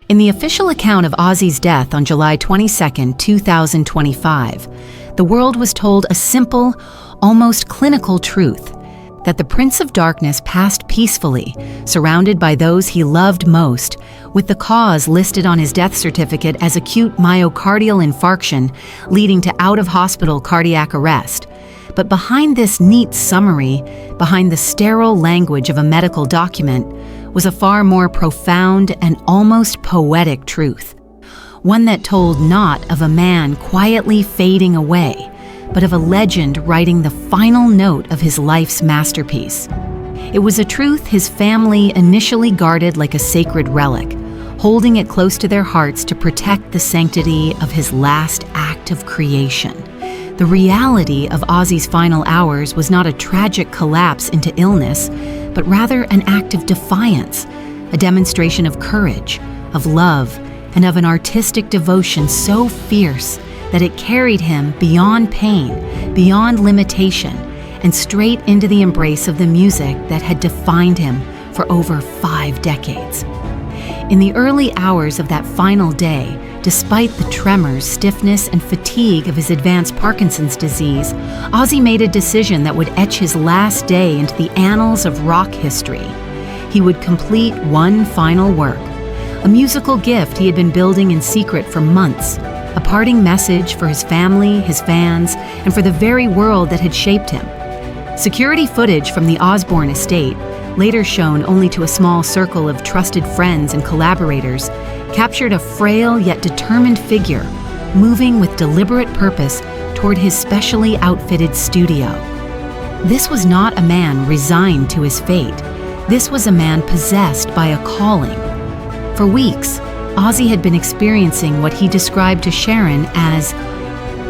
In the official account of Ozzy's death on July 22, 2025, the world was told a simple, almost clinical truth, that the Prince of Darkness passed peacefully, surrounded by those he loved most, with the cause listed on his death certificate as acute myocardial infarction leading to out-of-hospital cardiac arrest. But behind this neat summary, behind the sterile language of a medical document, was a far more profound and almost poetic truth. One that told not of a man quietly fading away, but of a legend writing the final note of his life's masterpiece. It was a truth his family initially guarded like a sacred relic, holding it close to their hearts to protect the sanctity of his last act of creation. The reality of Ozzy's final hours was not a tragic collapse into illness, but rather an act of defiance, a demonstration of courage, of love, and of an artistic devotion so fierce that it carried him beyond pain, beyond limitation, and straight into the embrace of the music that had defined him for over 5 decades. In the early hours of that final day, despite the tremors, stiffness, and fatigue of his advanced Parkinson's disease, Ozzy made a decision that would etch his last day into the annals of rock history. He would complete one final work, a musical gift he had been building in secret for months, a parting message for his family, his fans, and for the very world that had shaped him. Security footage from the Osbourne estate, later shown only to a small circle of trusted friends and collaborators, captured a frail yet determined figure, moving with deliberate purpose toward his specially outfitted studio. This was not a man resigned to his fate. This was a man possessed by a calling. For weeks, Ozzy had been experiencing what he described to Sharon as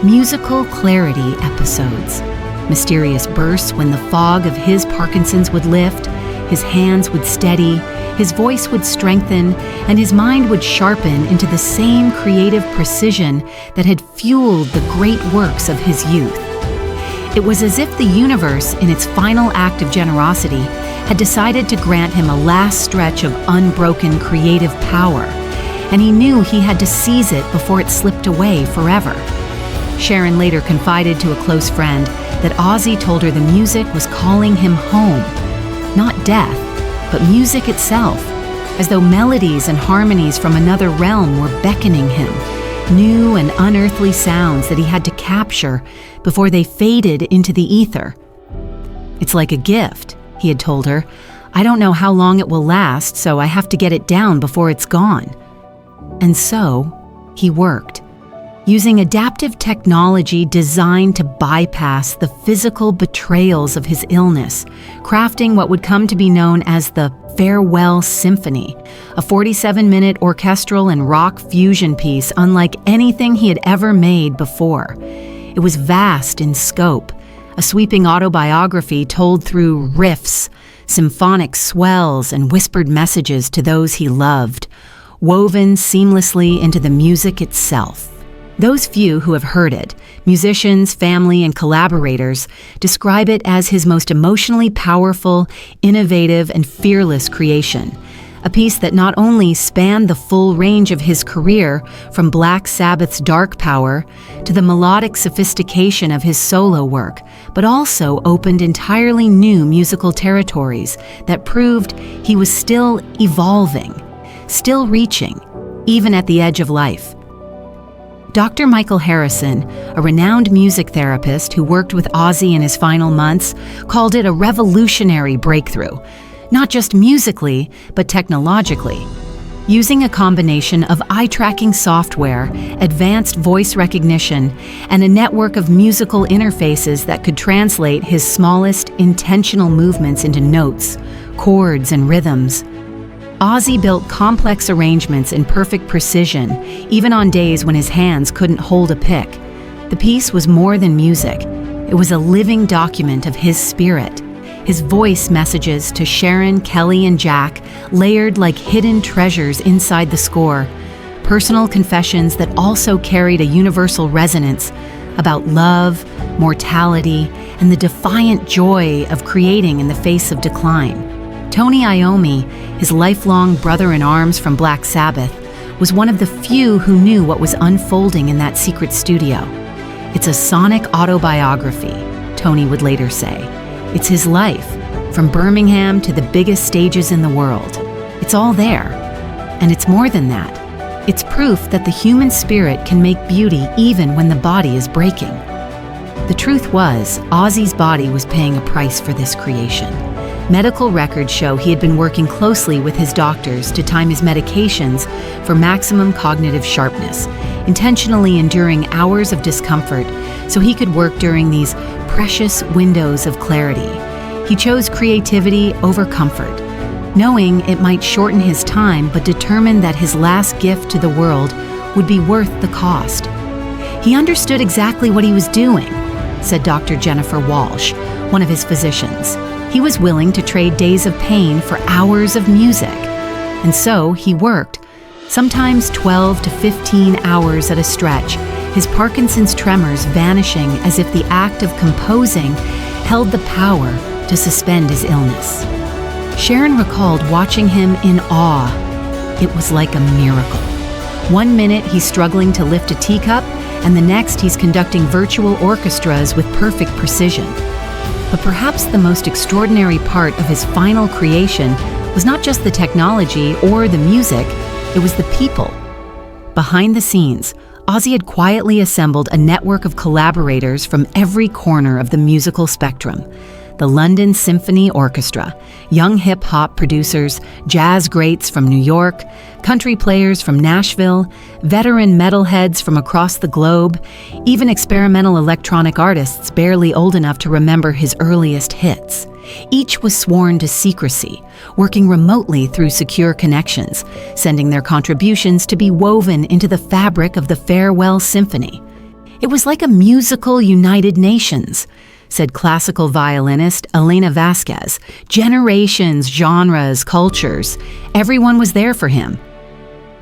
musical clarity episodes, mysterious bursts when the fog of his Parkinson's would lift, his hands would steady, his voice would strengthen, and his mind would sharpen into the same creative precision that had fueled the great works of his youth. It was as if the universe, in its final act of generosity, had decided to grant him a last stretch of unbroken creative power, and he knew he had to seize it before it slipped away forever. Sharon later confided to a close friend that Ozzy told her the music was calling him home, not death, but music itself, as though melodies and harmonies from another realm were beckoning him, new and unearthly sounds that he had to capture before they faded into the ether. "It's like a gift," he had told her. "I don't know how long it will last, so I have to get it down before it's gone." And so, he worked, using adaptive technology designed to bypass the physical betrayals of his illness, crafting what would come to be known as the Farewell Symphony, a 47-minute orchestral and rock fusion piece unlike anything he had ever made before. It was vast in scope, a sweeping autobiography told through riffs, symphonic swells, and whispered messages to those he loved, woven seamlessly into the music itself. Those few who have heard it, musicians, family, and collaborators, describe it as his most emotionally powerful, innovative, and fearless creation. A piece that not only spanned the full range of his career, from Black Sabbath's dark power to the melodic sophistication of his solo work, but also opened entirely new musical territories that proved he was still evolving, still reaching, even at the edge of life. Dr. Michael Harrison, a renowned music therapist who worked with Ozzy in his final months, called it a revolutionary breakthrough, not just musically, but technologically. Using a combination of eye-tracking software, advanced voice recognition, and a network of musical interfaces that could translate his smallest intentional movements into notes, chords, and rhythms, Ozzy built complex arrangements in perfect precision, even on days when his hands couldn't hold a pick. The piece was more than music. It was a living document of his spirit. His voice messages to Sharon, Kelly, and Jack, layered like hidden treasures inside the score, personal confessions that also carried a universal resonance about love, mortality, and the defiant joy of creating in the face of decline. Tony Iommi, his lifelong brother-in-arms from Black Sabbath, was one of the few who knew what was unfolding in that secret studio. "It's a sonic autobiography," Tony would later say. "It's his life, from Birmingham to the biggest stages in the world. It's all there. And it's more than that. It's proof that the human spirit can make beauty even when the body is breaking." The truth was, Ozzy's body was paying a price for this creation. Medical records show he had been working closely with his doctors to time his medications for maximum cognitive sharpness, intentionally enduring hours of discomfort so he could work during these precious windows of clarity. He chose creativity over comfort, knowing it might shorten his time, but determined that his last gift to the world would be worth the cost. "He understood exactly what he was doing," said Dr. Jennifer Walsh, one of his physicians. "He was willing to trade days of pain for hours of music." And so he worked, sometimes 12 to 15 hours at a stretch, his Parkinson's tremors vanishing as if the act of composing held the power to suspend his illness. Sharon recalled watching him in awe. It was like a miracle. One minute he's struggling to lift a teacup, and the next he's conducting virtual orchestras with perfect precision. But perhaps the most extraordinary part of his final creation was not just the technology or the music, it was the people. Behind the scenes, Ozzy had quietly assembled a network of collaborators from every corner of the musical spectrum. The London Symphony Orchestra, young hip-hop producers, jazz greats from New York, country players from Nashville, veteran metalheads from across the globe, even experimental electronic artists barely old enough to remember his earliest hits. Each was sworn to secrecy, working remotely through secure connections, sending their contributions to be woven into the fabric of the farewell symphony. It was like a musical United Nations, said classical violinist Elena Vasquez. Generations, genres, cultures, everyone was there for him.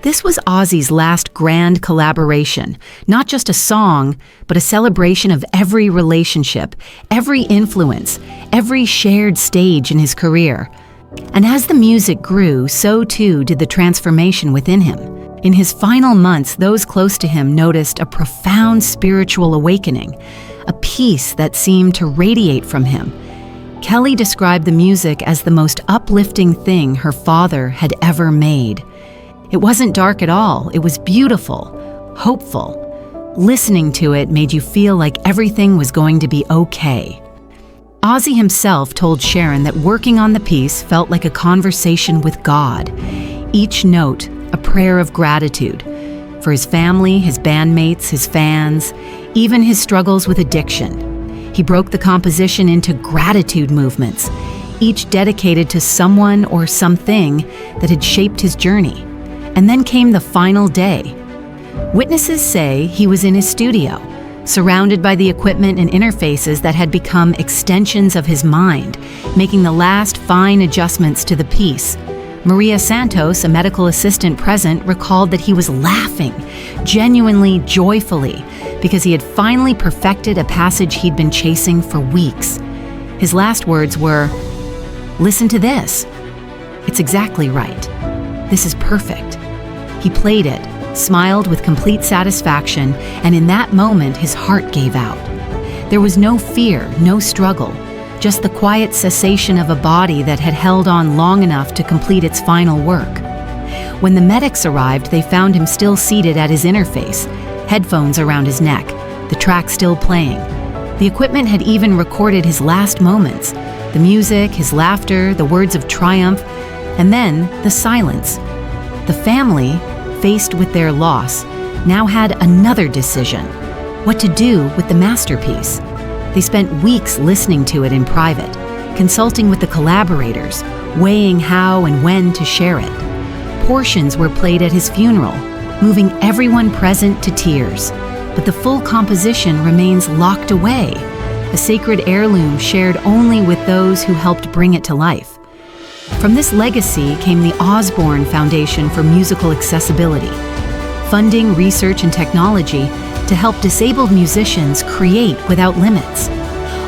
This was Ozzy's last grand collaboration, not just a song, but a celebration of every relationship, every influence, every shared stage in his career. And as the music grew, so too did the transformation within him. In his final months, those close to him noticed a profound spiritual awakening, a peace that seemed to radiate from him. Kelly described the music as the most uplifting thing her father had ever made. It wasn't dark at all. It was beautiful, hopeful. Listening to it made you feel like everything was going to be okay. Ozzy himself told Sharon that working on the piece felt like a conversation with God. Each note, a prayer of gratitude for his family, his bandmates, his fans, even his struggles with addiction. He broke the composition into gratitude movements, each dedicated to someone or something that had shaped his journey. And then came the final day. Witnesses say he was in his studio, surrounded by the equipment and interfaces that had become extensions of his mind, making the last fine adjustments to the piece. Maria Santos, a medical assistant present, recalled that he was laughing, genuinely, joyfully, because he had finally perfected a passage he'd been chasing for weeks. His last words were, "Listen to this. It's exactly right. This is perfect." He played it, smiled with complete satisfaction, and in that moment his heart gave out. There was no fear, no struggle, just the quiet cessation of a body that had held on long enough to complete its final work. When the medics arrived, they found him still seated at his interface, headphones around his neck, the track still playing. The equipment had even recorded his last moments, the music, his laughter, the words of triumph, and then the silence. The family, faced with their loss, now had another decision: what to do with the masterpiece. They spent weeks listening to it in private, consulting with the collaborators, weighing how and when to share it. Portions were played at his funeral, moving everyone present to tears. But the full composition remains locked away, a sacred heirloom shared only with those who helped bring it to life. From this legacy came the Osbourne Foundation for Musical Accessibility, funding research and technology to help disabled musicians create without limits.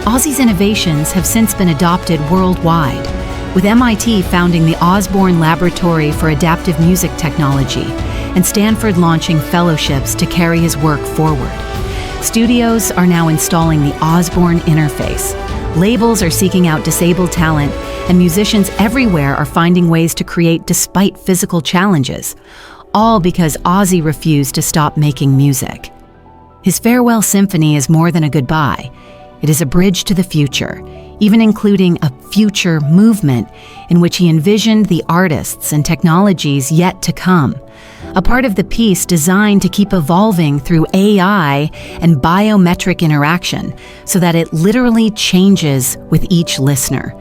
Ozzy's innovations have since been adopted worldwide, with MIT founding the Osbourne Laboratory for Adaptive Music Technology and Stanford launching fellowships to carry his work forward. Studios are now installing the Osbourne interface. Labels are seeking out disabled talent, and musicians everywhere are finding ways to create despite physical challenges, all because Ozzy refused to stop making music. His farewell symphony is more than a goodbye. It is a bridge to the future, even including a future movement in which he envisioned the artists and technologies yet to come, a part of the piece designed to keep evolving through AI and biometric interaction so that it literally changes with each listener.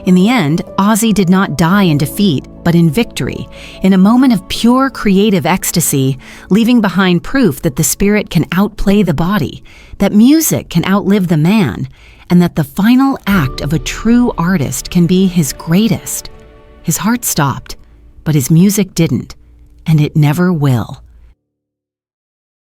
In the end, Ozzy did not die in defeat, but in victory, in a moment of pure creative ecstasy, leaving behind proof that the spirit can outplay the body, that music can outlive the man, and that the final act of a true artist can be his greatest. His heart stopped, but his music didn't, and it never will.